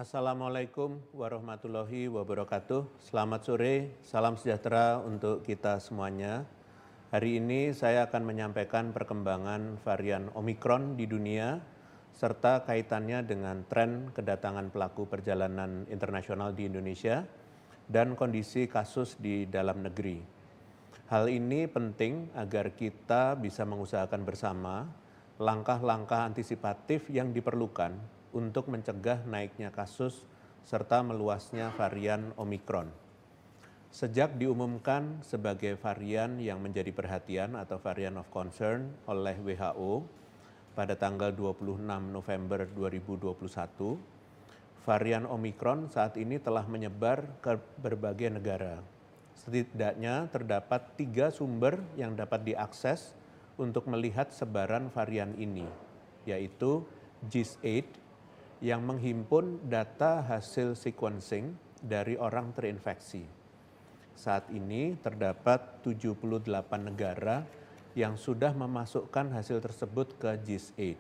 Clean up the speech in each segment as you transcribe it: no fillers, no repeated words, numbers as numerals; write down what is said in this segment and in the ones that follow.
Assalamualaikum warahmatullahi wabarakatuh. Selamat sore, salam sejahtera untuk kita semuanya. Hari ini saya akan menyampaikan perkembangan varian Omikron di dunia, serta kaitannya dengan tren kedatangan pelaku perjalanan internasional di Indonesia dan kondisi kasus di dalam negeri. Hal ini penting agar kita bisa mengusahakan bersama langkah-langkah antisipatif yang diperlukan untuk mencegah naiknya kasus serta meluasnya varian Omikron. Sejak diumumkan sebagai varian yang menjadi perhatian atau varian of concern oleh WHO pada tanggal 26 November 2021, varian Omikron saat ini telah menyebar ke berbagai negara. Setidaknya terdapat 3 sumber yang dapat diakses untuk melihat sebaran varian ini, yaitu GIS8 yang menghimpun data hasil sequencing dari orang terinfeksi. Saat ini terdapat 78 negara yang sudah memasukkan hasil tersebut ke GIS8.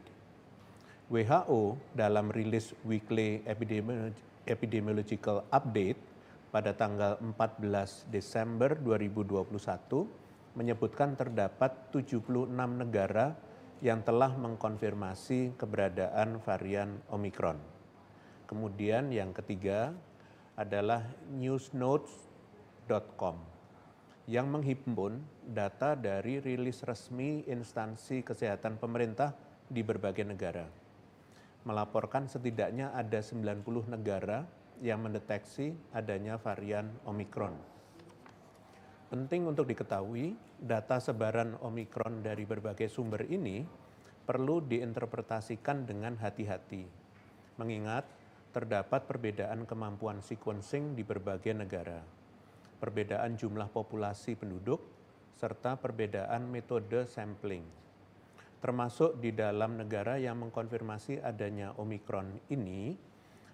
WHO dalam rilis Weekly Epidemiological Update pada tanggal 14 Desember 2021 menyebutkan terdapat 76 negara yang telah mengkonfirmasi keberadaan varian Omikron. Kemudian yang ketiga adalah newsnotes.com yang menghimpun data dari rilis resmi instansi kesehatan pemerintah di berbagai negara. Melaporkan setidaknya ada 90 negara yang mendeteksi adanya varian Omikron. Penting untuk diketahui, data sebaran Omikron dari berbagai sumber ini perlu diinterpretasikan dengan hati-hati, mengingat terdapat perbedaan kemampuan sequencing di berbagai negara, perbedaan jumlah populasi penduduk, serta perbedaan metode sampling. Termasuk di dalam negara yang mengkonfirmasi adanya Omikron ini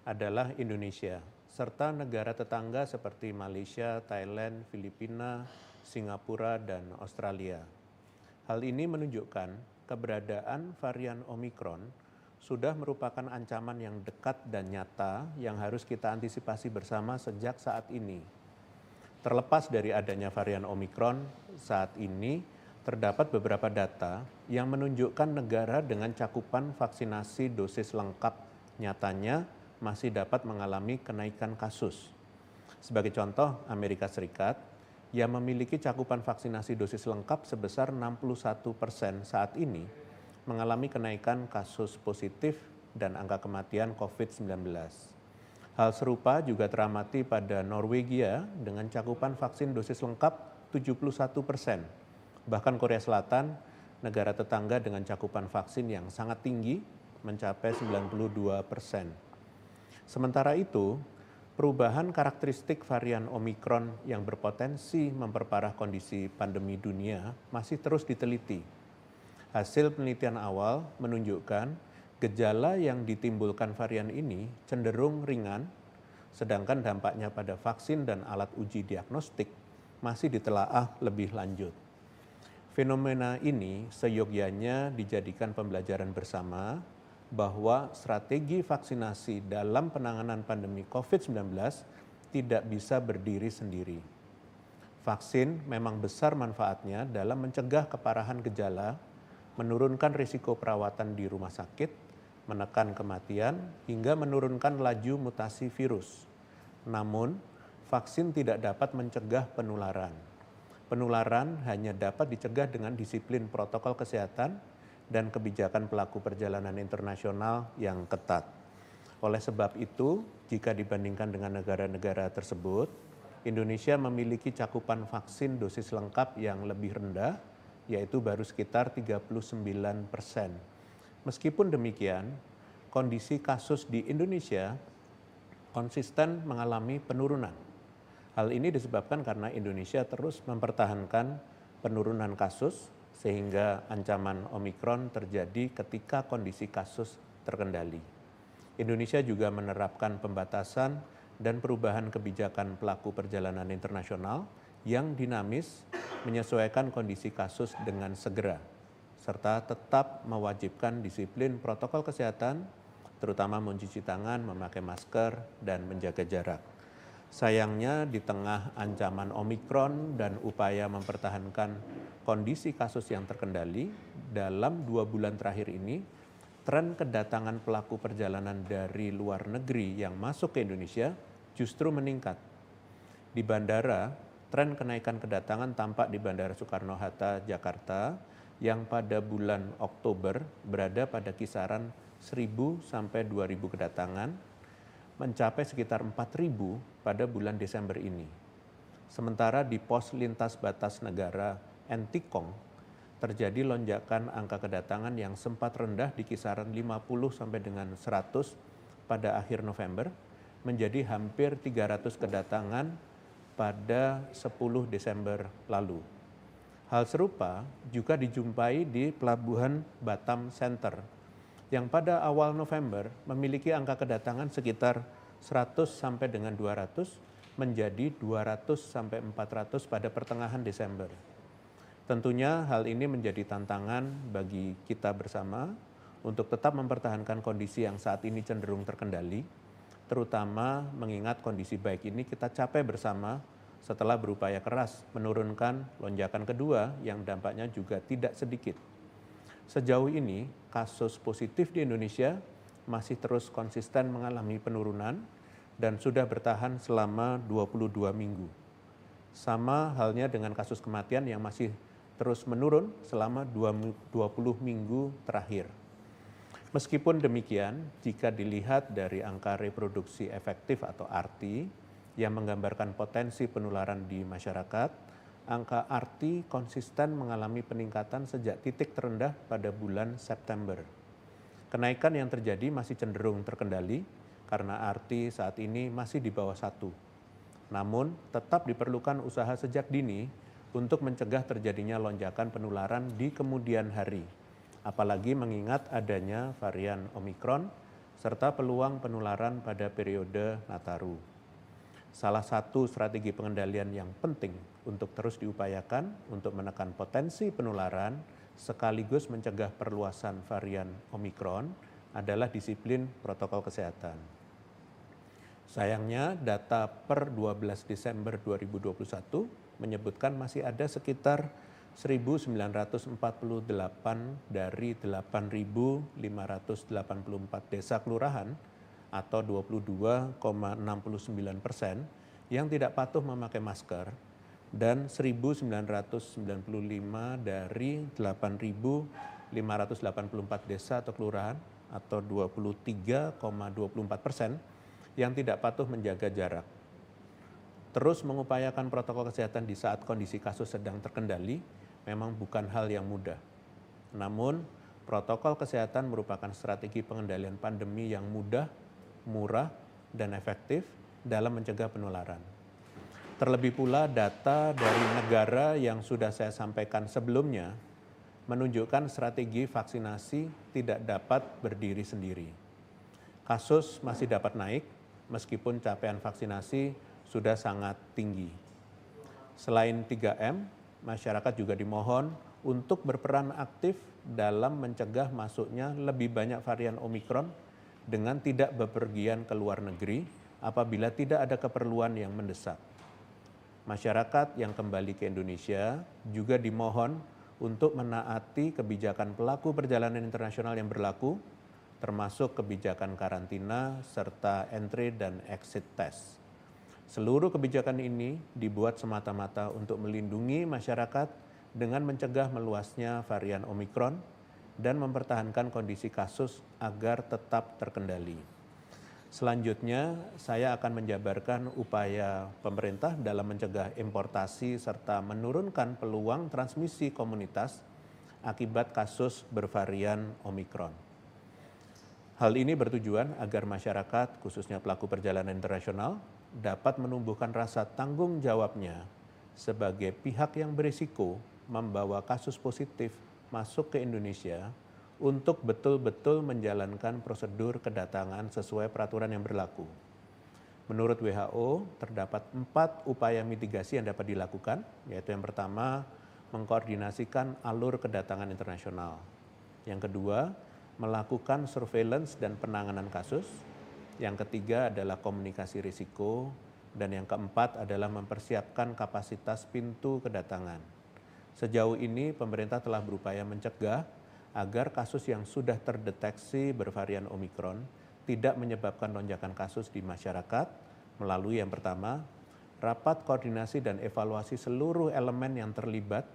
adalah Indonesia, serta negara tetangga seperti Malaysia, Thailand, Filipina, Singapura, dan Australia. Hal ini menunjukkan keberadaan varian Omikron sudah merupakan ancaman yang dekat dan nyata yang harus kita antisipasi bersama sejak saat ini. Terlepas dari adanya varian Omikron, saat ini terdapat beberapa data yang menunjukkan negara dengan cakupan vaksinasi dosis lengkap nyatanya masih dapat mengalami kenaikan kasus. Sebagai contoh, Amerika Serikat yang memiliki cakupan vaksinasi dosis lengkap sebesar 61% saat ini mengalami kenaikan kasus positif dan angka kematian COVID-19. Hal serupa juga teramati pada Norwegia dengan cakupan vaksin dosis lengkap 71%. Bahkan Korea Selatan, negara tetangga dengan cakupan vaksin yang sangat tinggi, mencapai 92%. Sementara itu, perubahan karakteristik varian Omikron yang berpotensi memperparah kondisi pandemi dunia masih terus diteliti. Hasil penelitian awal menunjukkan gejala yang ditimbulkan varian ini cenderung ringan, sedangkan dampaknya pada vaksin dan alat uji diagnostik masih ditelaah lebih lanjut. Fenomena ini seyogyanya dijadikan pembelajaran bersama bahwa strategi vaksinasi dalam penanganan pandemi COVID-19 tidak bisa berdiri sendiri. Vaksin memang besar manfaatnya dalam mencegah keparahan gejala, menurunkan risiko perawatan di rumah sakit, menekan kematian, hingga menurunkan laju mutasi virus. Namun, vaksin tidak dapat mencegah penularan. Penularan hanya dapat dicegah dengan disiplin protokol kesehatan dan kebijakan pelaku perjalanan internasional yang ketat. Oleh sebab itu, jika dibandingkan dengan negara-negara tersebut, Indonesia memiliki cakupan vaksin dosis lengkap yang lebih rendah, yaitu baru sekitar 39%. Meskipun demikian, kondisi kasus di Indonesia konsisten mengalami penurunan. Hal ini disebabkan karena Indonesia terus mempertahankan penurunan kasus, sehingga ancaman Omikron terjadi ketika kondisi kasus terkendali. Indonesia juga menerapkan pembatasan dan perubahan kebijakan pelaku perjalanan internasional yang dinamis menyesuaikan kondisi kasus dengan segera, serta tetap mewajibkan disiplin protokol kesehatan terutama mencuci tangan, memakai masker, dan menjaga jarak. Sayangnya di tengah ancaman Omikron dan upaya mempertahankan kondisi kasus yang terkendali, dalam 2 bulan terakhir ini, tren kedatangan pelaku perjalanan dari luar negeri yang masuk ke Indonesia justru meningkat. Di bandara, tren kenaikan kedatangan tampak di Bandara Soekarno-Hatta, Jakarta, yang pada bulan Oktober berada pada kisaran 1.000 sampai 2.000 kedatangan, mencapai sekitar 4.000 pada bulan Desember ini. Sementara di pos lintas batas negara Entikong, terjadi lonjakan angka kedatangan yang sempat rendah di kisaran 50 sampai dengan 100 pada akhir November, menjadi hampir 300 kedatangan pada 10 Desember lalu. Hal serupa juga dijumpai di Pelabuhan Batam Center, yang pada awal November memiliki angka kedatangan sekitar 100 sampai dengan 200, menjadi 200 sampai 400 pada pertengahan Desember. Tentunya hal ini menjadi tantangan bagi kita bersama untuk tetap mempertahankan kondisi yang saat ini cenderung terkendali, terutama mengingat kondisi baik ini kita capai bersama setelah berupaya keras menurunkan lonjakan kedua yang dampaknya juga tidak sedikit. Sejauh ini, kasus positif di Indonesia masih terus konsisten mengalami penurunan dan sudah bertahan selama 22 minggu. Sama halnya dengan kasus kematian yang masih terus menurun selama 20 minggu terakhir. Meskipun demikian, jika dilihat dari angka reproduksi efektif atau ARTI yang menggambarkan potensi penularan di masyarakat, angka ARTI konsisten mengalami peningkatan sejak titik terendah pada bulan September. Kenaikan yang terjadi masih cenderung terkendali karena ARTI saat ini masih di bawah 1. Namun, tetap diperlukan usaha sejak dini untuk mencegah terjadinya lonjakan penularan di kemudian hari, apalagi mengingat adanya varian Omikron serta peluang penularan pada periode Nataru. Salah satu strategi pengendalian yang penting untuk terus diupayakan untuk menekan potensi penularan sekaligus mencegah perluasan varian Omikron adalah disiplin protokol kesehatan. Sayangnya data per 12 Desember 2021 menyebutkan masih ada sekitar 1.948 dari 8.584 desa kelurahan atau 22,69% yang tidak patuh memakai masker dan 1.995 dari 8.584 desa atau kelurahan atau 23,24% yang tidak patuh menjaga jarak. Terus mengupayakan protokol kesehatan di saat kondisi kasus sedang terkendali memang bukan hal yang mudah. Namun, protokol kesehatan merupakan strategi pengendalian pandemi yang mudah, murah, dan efektif dalam mencegah penularan. Terlebih pula data dari negara yang sudah saya sampaikan sebelumnya menunjukkan strategi vaksinasi tidak dapat berdiri sendiri. Kasus masih dapat naik meskipun capaian vaksinasi sudah sangat tinggi. Selain 3M, masyarakat juga dimohon untuk berperan aktif dalam mencegah masuknya lebih banyak varian Omikron dengan tidak bepergian ke luar negeri apabila tidak ada keperluan yang mendesak. Masyarakat yang kembali ke Indonesia juga dimohon untuk menaati kebijakan pelaku perjalanan internasional yang berlaku, termasuk kebijakan karantina serta entry dan exit test. Seluruh kebijakan ini dibuat semata-mata untuk melindungi masyarakat dengan mencegah meluasnya varian Omikron dan mempertahankan kondisi kasus agar tetap terkendali. Selanjutnya, saya akan menjabarkan upaya pemerintah dalam mencegah importasi serta menurunkan peluang transmisi komunitas akibat kasus bervarian Omikron. Hal ini bertujuan agar masyarakat, khususnya pelaku perjalanan internasional, dapat menumbuhkan rasa tanggung jawabnya sebagai pihak yang berisiko membawa kasus positif masuk ke Indonesia untuk betul-betul menjalankan prosedur kedatangan sesuai peraturan yang berlaku. Menurut WHO, terdapat 4 upaya mitigasi yang dapat dilakukan, yaitu yang pertama, mengkoordinasikan alur kedatangan internasional. Yang kedua, melakukan surveillance dan penanganan kasus. Yang ketiga adalah komunikasi risiko. Dan yang keempat adalah mempersiapkan kapasitas pintu kedatangan. Sejauh ini pemerintah telah berupaya mencegah agar kasus yang sudah terdeteksi bervarian Omikron tidak menyebabkan lonjakan kasus di masyarakat melalui yang pertama, rapat koordinasi dan evaluasi seluruh elemen yang terlibat,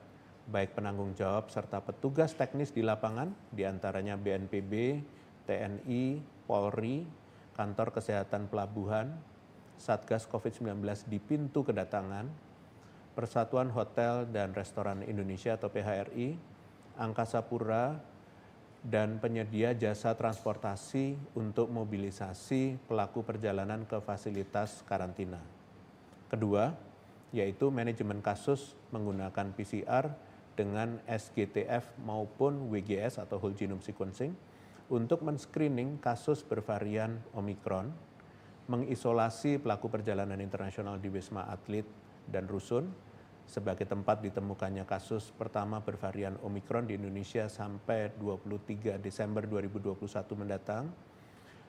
baik penanggung jawab serta petugas teknis di lapangan, diantaranya BNPB, TNI, Polri, Kantor Kesehatan Pelabuhan, Satgas COVID-19 di pintu kedatangan, Persatuan Hotel dan Restoran Indonesia atau PHRI, Angkasa Pura, dan penyedia jasa transportasi untuk mobilisasi pelaku perjalanan ke fasilitas karantina. Kedua, yaitu manajemen kasus menggunakan PCR dengan SGTF maupun WGS atau whole genome sequencing untuk men-screening kasus bervarian Omikron, mengisolasi pelaku perjalanan internasional di Wisma Atlet dan Rusun sebagai tempat ditemukannya kasus pertama bervarian Omikron di Indonesia sampai 23 Desember 2021 mendatang,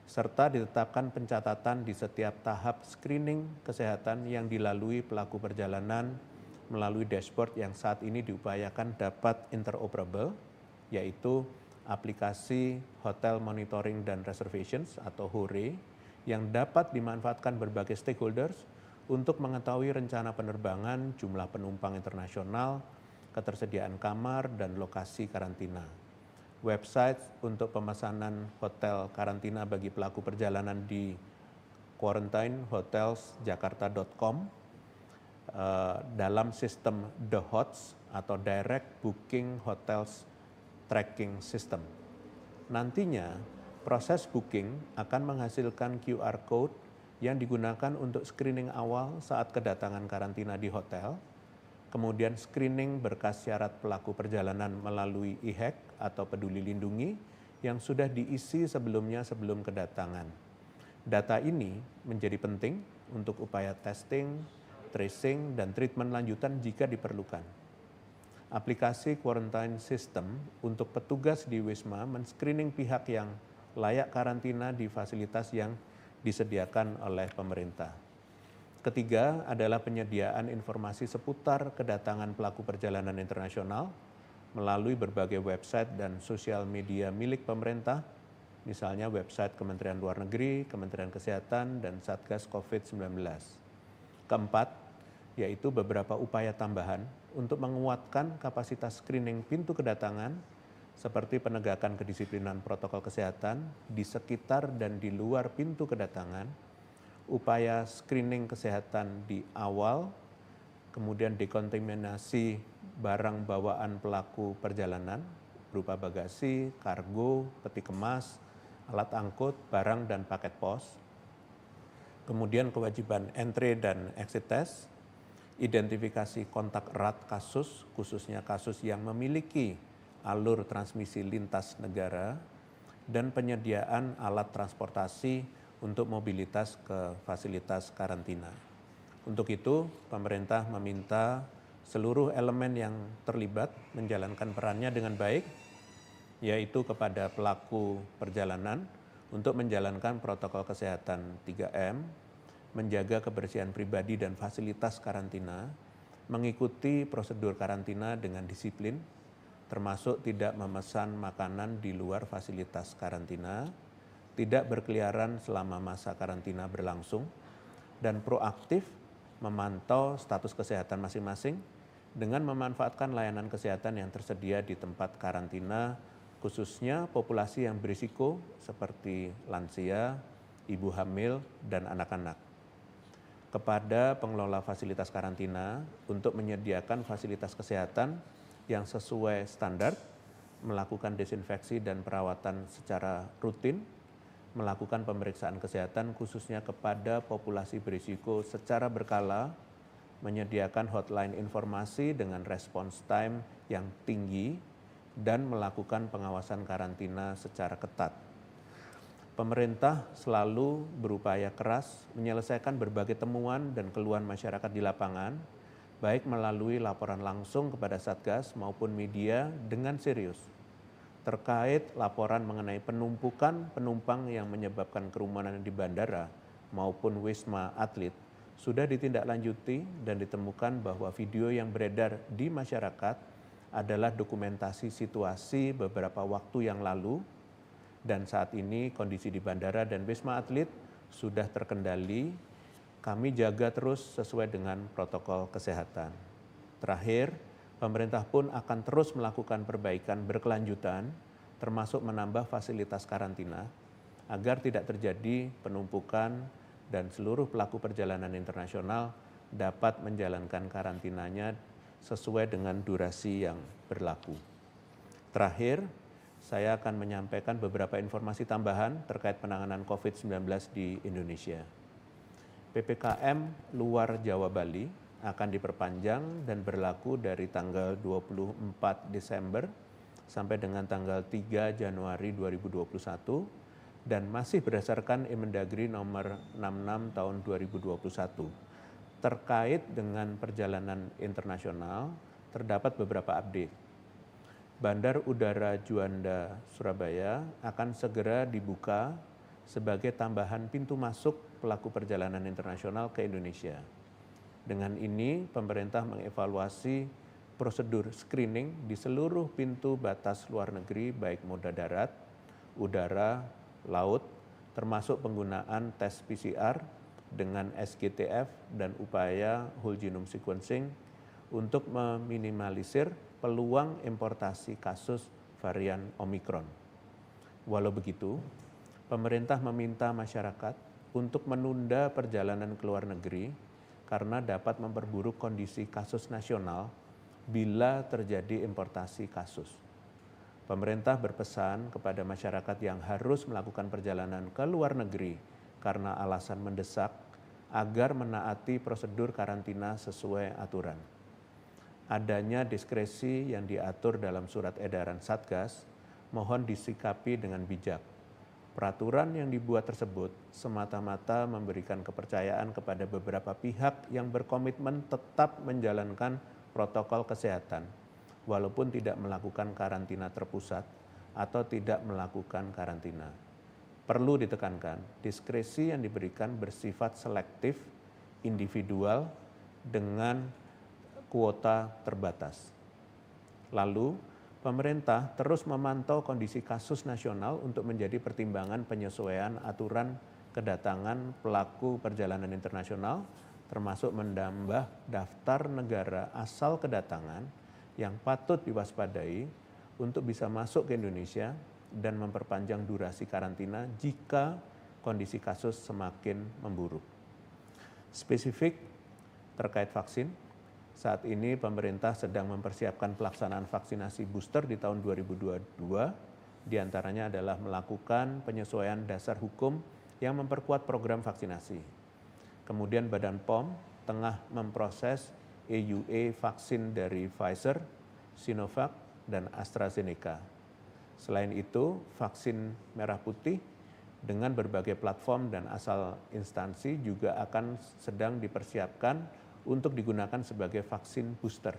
serta ditetapkan pencatatan di setiap tahap screening kesehatan yang dilalui pelaku perjalanan melalui dashboard yang saat ini diupayakan dapat interoperable, yaitu aplikasi Hotel Monitoring dan Reservations atau HORE, yang dapat dimanfaatkan berbagai stakeholders untuk mengetahui rencana penerbangan, jumlah penumpang internasional, ketersediaan kamar, dan lokasi karantina. Website untuk pemesanan hotel karantina bagi pelaku perjalanan di quarantinehotelsjakarta.com dalam sistem The Hots atau Direct Booking Hotels Tracking System. Nantinya, proses booking akan menghasilkan QR Code yang digunakan untuk screening awal saat kedatangan karantina di hotel, kemudian screening berkas syarat pelaku perjalanan melalui e-hack atau peduli lindungi yang sudah diisi sebelumnya sebelum kedatangan. Data ini menjadi penting untuk upaya testing, tracing, dan treatment lanjutan jika diperlukan. Aplikasi quarantine system untuk petugas di Wisma men-screening pihak yang layak karantina di fasilitas yang disediakan oleh pemerintah. Ketiga adalah penyediaan informasi seputar kedatangan pelaku perjalanan internasional melalui berbagai website dan sosial media milik pemerintah, misalnya website Kementerian Luar Negeri, Kementerian Kesehatan, dan Satgas COVID-19. Keempat, yaitu beberapa upaya tambahan untuk menguatkan kapasitas screening pintu kedatangan seperti penegakan kedisiplinan protokol kesehatan di sekitar dan di luar pintu kedatangan, upaya screening kesehatan di awal, kemudian dekontaminasi barang bawaan pelaku perjalanan berupa bagasi, kargo, peti kemas, alat angkut, barang, dan paket pos. Kemudian kewajiban entry dan exit test, identifikasi kontak erat kasus, khususnya kasus yang memiliki alur transmisi lintas negara, dan penyediaan alat transportasi untuk mobilitas ke fasilitas karantina. Untuk itu, pemerintah meminta seluruh elemen yang terlibat menjalankan perannya dengan baik, yaitu kepada pelaku perjalanan untuk menjalankan protokol kesehatan 3M, menjaga kebersihan pribadi dan fasilitas karantina, mengikuti prosedur karantina dengan disiplin, termasuk tidak memesan makanan di luar fasilitas karantina, tidak berkeliaran selama masa karantina berlangsung, dan proaktif memantau status kesehatan masing-masing dengan memanfaatkan layanan kesehatan yang tersedia di tempat karantina, khususnya populasi yang berisiko seperti lansia, ibu hamil, dan anak-anak. Kepada pengelola fasilitas karantina untuk menyediakan fasilitas kesehatan yang sesuai standar, melakukan desinfeksi dan perawatan secara rutin, melakukan pemeriksaan kesehatan khususnya kepada populasi berisiko secara berkala, menyediakan hotline informasi dengan response time yang tinggi, dan melakukan pengawasan karantina secara ketat. Pemerintah selalu berupaya keras menyelesaikan berbagai temuan dan keluhan masyarakat di lapangan, baik melalui laporan langsung kepada Satgas maupun media dengan serius. terkait laporan mengenai penumpukan penumpang yang menyebabkan kerumunan di bandara maupun Wisma Atlet sudah ditindaklanjuti dan ditemukan bahwa video yang beredar di masyarakat adalah dokumentasi situasi beberapa waktu yang lalu dan saat ini kondisi di bandara dan Wisma Atlet sudah terkendali. Kami jaga terus sesuai dengan protokol kesehatan. Terakhir, pemerintah pun akan terus melakukan perbaikan berkelanjutan, termasuk menambah fasilitas karantina, agar tidak terjadi penumpukan dan seluruh pelaku perjalanan internasional dapat menjalankan karantinanya sesuai dengan durasi yang berlaku. Terakhir, saya akan menyampaikan beberapa informasi tambahan terkait penanganan COVID-19 di Indonesia. PPKM luar Jawa Bali akan diperpanjang dan berlaku dari tanggal 24 Desember sampai dengan tanggal 3 Januari 2021 dan masih berdasarkan Emendagri nomor 66 tahun 2021. Terkait dengan perjalanan internasional, terdapat beberapa update. Bandar Udara Juanda Surabaya akan segera dibuka sebagai tambahan pintu masuk pelaku perjalanan internasional ke Indonesia. Dengan ini, pemerintah mengevaluasi prosedur screening di seluruh pintu batas luar negeri, baik moda darat, udara, laut, termasuk penggunaan tes PCR dengan SGTF dan upaya whole genome sequencing untuk meminimalisir peluang importasi kasus varian Omikron. Walau begitu, pemerintah meminta masyarakat untuk menunda perjalanan ke luar negeri karena dapat memperburuk kondisi kasus nasional bila terjadi importasi kasus. Pemerintah berpesan kepada masyarakat yang harus melakukan perjalanan ke luar negeri karena alasan mendesak agar menaati prosedur karantina sesuai aturan. Adanya diskresi yang diatur dalam surat edaran Satgas mohon disikapi dengan bijak. Peraturan yang dibuat tersebut semata-mata memberikan kepercayaan kepada beberapa pihak yang berkomitmen tetap menjalankan protokol kesehatan, walaupun tidak melakukan karantina terpusat atau tidak melakukan karantina. Perlu ditekankan, diskresi yang diberikan bersifat selektif, individual, dengan kuota terbatas. Lalu, pemerintah terus memantau kondisi kasus nasional untuk menjadi pertimbangan penyesuaian aturan kedatangan pelaku perjalanan internasional, termasuk menambah daftar negara asal kedatangan yang patut diwaspadai untuk bisa masuk ke Indonesia dan memperpanjang durasi karantina jika kondisi kasus semakin memburuk. Spesifik terkait vaksin, saat ini pemerintah sedang mempersiapkan pelaksanaan vaksinasi booster di tahun 2022, diantaranya adalah melakukan penyesuaian dasar hukum yang memperkuat program vaksinasi. Kemudian Badan POM tengah memproses EUA vaksin dari Pfizer, Sinovac, dan AstraZeneca. Selain itu, vaksin merah putih dengan berbagai platform dan asal instansi juga akan sedang dipersiapkan untuk digunakan sebagai vaksin booster.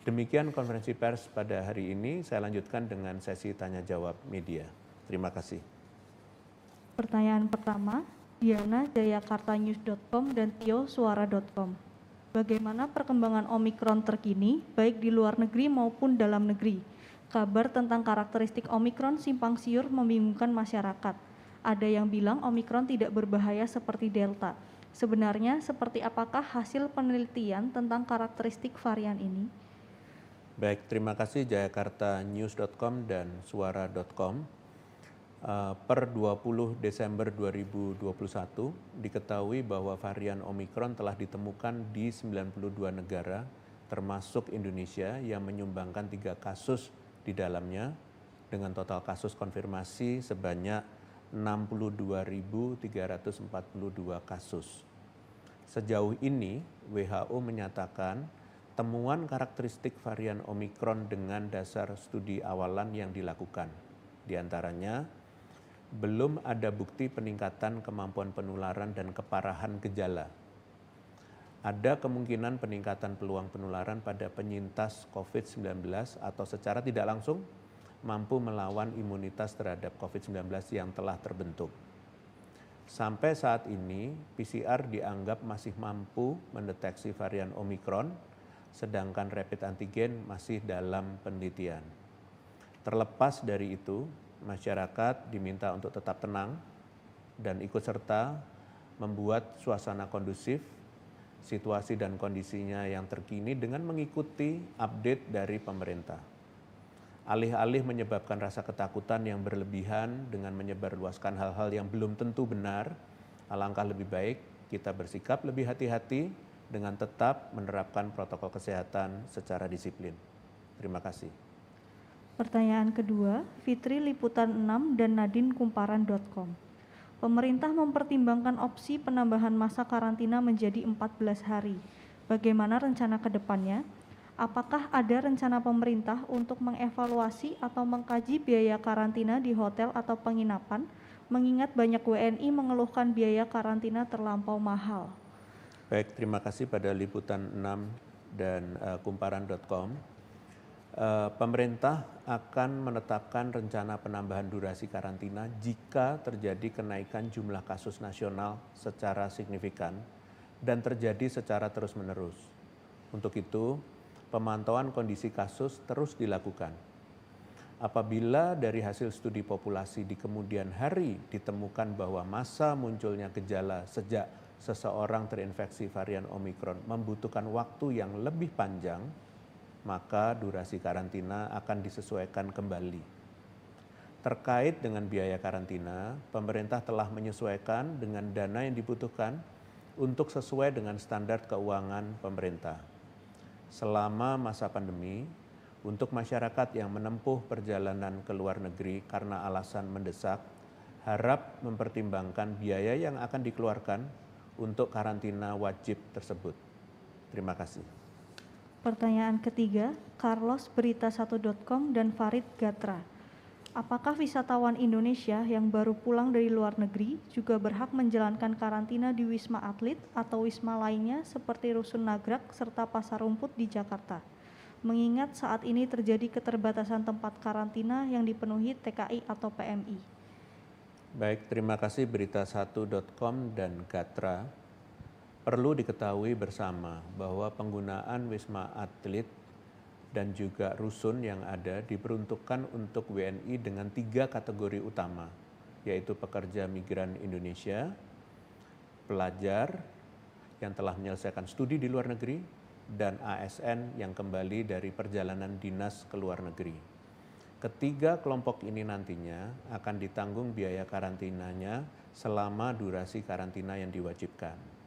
Demikian konferensi pers pada hari ini. Saya lanjutkan dengan sesi tanya jawab media. Terima kasih. Pertanyaan pertama, Diana Jayakartanews.com dan Tio Suara.com. Bagaimana perkembangan Omikron terkini, baik di luar negeri maupun dalam negeri? Kabar tentang karakteristik Omikron simpang siur membingungkan masyarakat. Ada yang bilang Omikron tidak berbahaya seperti Delta. Sebenarnya seperti apakah hasil penelitian tentang karakteristik varian ini? Baik, terima kasih Jayakartanews.com dan Suara.com. Per 20 Desember 2021 diketahui bahwa varian Omikron telah ditemukan di 92 negara termasuk Indonesia yang menyumbangkan 3 kasus di dalamnya dengan total kasus konfirmasi sebanyak 62.342 kasus. Sejauh ini WHO menyatakan temuan karakteristik varian Omikron dengan dasar studi awalan yang dilakukan. Di antaranya, belum ada bukti peningkatan kemampuan penularan dan keparahan gejala. Ada kemungkinan peningkatan peluang penularan pada penyintas COVID-19 atau secara tidak langsung mampu melawan imunitas terhadap COVID-19 yang telah terbentuk. Sampai saat ini, PCR dianggap masih mampu mendeteksi varian Omikron, sedangkan rapid antigen masih dalam penelitian. Terlepas dari itu, masyarakat diminta untuk tetap tenang dan ikut serta membuat suasana kondusif, situasi dan kondisinya yang terkini dengan mengikuti update dari pemerintah. Alih-alih menyebabkan rasa ketakutan yang berlebihan dengan menyebarluaskan hal-hal yang belum tentu benar, alangkah lebih baik kita bersikap lebih hati-hati dengan tetap menerapkan protokol kesehatan secara disiplin. Terima kasih. Pertanyaan kedua, Fitri Liputan 6 dan Nadine Kumparan.com. Pemerintah mempertimbangkan opsi penambahan masa karantina menjadi 14 hari. Bagaimana rencana ke depannya? Apakah ada rencana pemerintah untuk mengevaluasi atau mengkaji biaya karantina di hotel atau penginapan, mengingat banyak WNI mengeluhkan biaya karantina terlampau mahal? Baik, terima kasih pada Liputan 6 dan Kumparan.com. Pemerintah akan menetapkan rencana penambahan durasi karantina jika terjadi kenaikan jumlah kasus nasional secara signifikan dan terjadi secara terus-menerus. Untuk itu, pemantauan kondisi kasus terus dilakukan. Apabila dari hasil studi populasi di kemudian hari ditemukan bahwa masa munculnya gejala sejak seseorang terinfeksi varian Omikron membutuhkan waktu yang lebih panjang, maka durasi karantina akan disesuaikan kembali. Terkait dengan biaya karantina, pemerintah telah menyesuaikan dengan dana yang dibutuhkan untuk sesuai dengan standar keuangan pemerintah. Selama masa pandemi, untuk masyarakat yang menempuh perjalanan ke luar negeri karena alasan mendesak, harap mempertimbangkan biaya yang akan dikeluarkan untuk karantina wajib tersebut. Terima kasih. Pertanyaan ketiga, Carlos Berita1.com dan Farid Gatra. Apakah wisatawan Indonesia yang baru pulang dari luar negeri juga berhak menjalankan karantina di Wisma Atlet atau wisma lainnya seperti Rusun Nagrak serta Pasar Rumput di Jakarta? Mengingat saat ini terjadi keterbatasan tempat karantina yang dipenuhi TKI atau PMI. Baik, terima kasih Berita1.com dan Gatra. Perlu diketahui bersama bahwa penggunaan Wisma Atlet dan juga rusun yang ada diperuntukkan untuk WNI dengan 3 kategori utama, yaitu pekerja migran Indonesia, pelajar yang telah menyelesaikan studi di luar negeri, dan ASN yang kembali dari perjalanan dinas ke luar negeri. Ketiga kelompok ini nantinya akan ditanggung biaya karantinanya selama durasi karantina yang diwajibkan.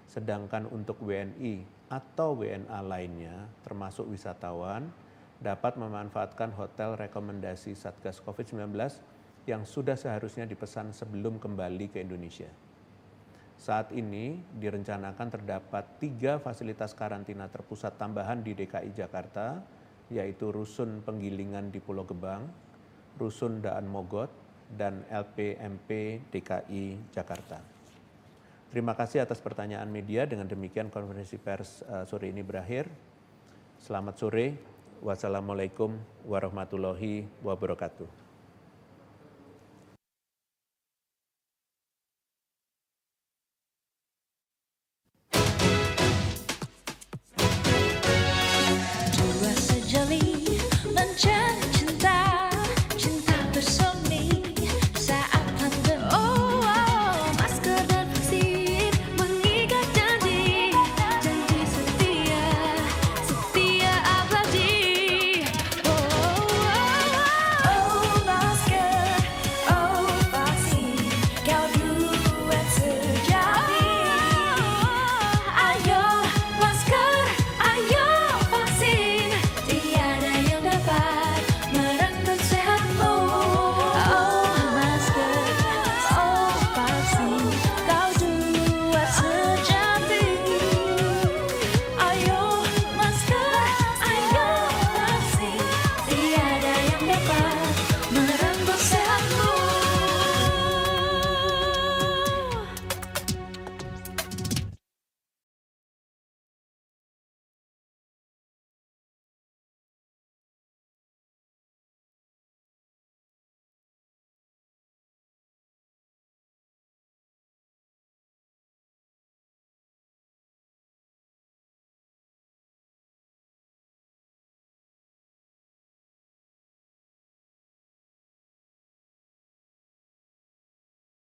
Sedangkan untuk WNI atau WNA lainnya, termasuk wisatawan, dapat memanfaatkan hotel rekomendasi Satgas COVID-19 yang sudah seharusnya dipesan sebelum kembali ke Indonesia. Saat ini direncanakan terdapat 3 fasilitas karantina terpusat tambahan di DKI Jakarta, yaitu Rusun Penggilingan di Pulau Gebang, Rusun Daan Mogot, dan LPMP DKI Jakarta. Terima kasih atas pertanyaan media. Dengan demikian konferensi pers sore ini berakhir. Selamat sore. Wassalamualaikum warahmatullahi wabarakatuh.